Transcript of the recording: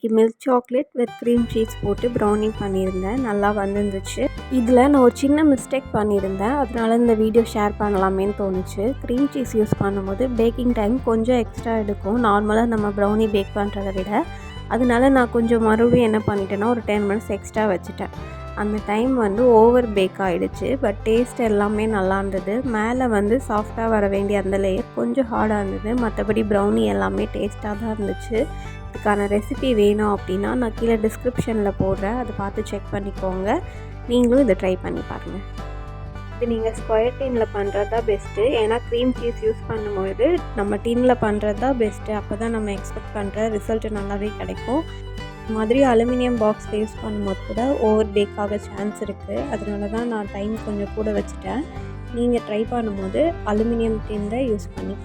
இன்றைக்கி milk chocolate with cream cheese போட்டு brownie பண்ணியிருந்தேன். நல்லா வந்துருந்துச்சு. இதில் நான் ஒரு சின்ன மிஸ்டேக் பண்ணியிருந்தேன். அதனால இந்த வீடியோ ஷேர் பண்ணலாமேன்னு தோணுச்சு. க்ரீம் சீஸ் யூஸ் பண்ணும்போது பேக்கிங் டைம் கொஞ்சம் எக்ஸ்ட்ரா எடுக்கும் நார்மலாக நம்ம ப்ரௌனி பேக் பண்ணுறதை விட. அதனால நான் கொஞ்சம் மறுபடியும் என்ன பண்ணிட்டேன்னா ஒரு 10 மினிட்ஸ் எக்ஸ்ட்ரா வச்சுட்டேன். அந்த டைம் ஓவர் பேக் ஆகிடுச்சு. பட் டேஸ்ட் எல்லாமே நல்லா இருந்தது. மேலே சாஃப்டாக வர வேண்டிய அந்த லேயர் கொஞ்சம் ஹார்டாக இருந்தது. மற்றபடி ப்ரௌனி எல்லாமே டேஸ்ட்டாக தான் இருந்துச்சு. இதுக்கான ரெசிபி வேணும் அப்படின்னா நான் கீழே டிஸ்கிரிப்ஷனில் போடுறேன். அதை பார்த்து செக் பண்ணிக்கோங்க. நீங்களும் இதை ட்ரை பண்ணி பாருங்கள். இது நீங்கள் ஸ்கொயர் டின்னில் பண்ணுறது தான் பெஸ்ட்டு. ஏன்னா க்ரீம் சீஸ் யூஸ் பண்ணும்போது நம்ம டின்னில் பண்ணுறது தான் பெஸ்ட்டு. அப்போ தான் நம்ம எக்ஸ்பெக்ட் பண்ணுற ரிசல்ட்டு நல்லாவே கிடைக்கும். மாதிரி அலுமினியம் பாக்ஸில் யூஸ் பண்ணும்போது கூட ஓவர் பேக் ஆக சான்ஸ் இருக்குது. அதனால தான் நான் டைம் கொஞ்சம் கூட வச்சுட்டேன். நீங்கள் ட்ரை பண்ணும்போது அலுமினியம் டின்னில் யூஸ் பண்ணி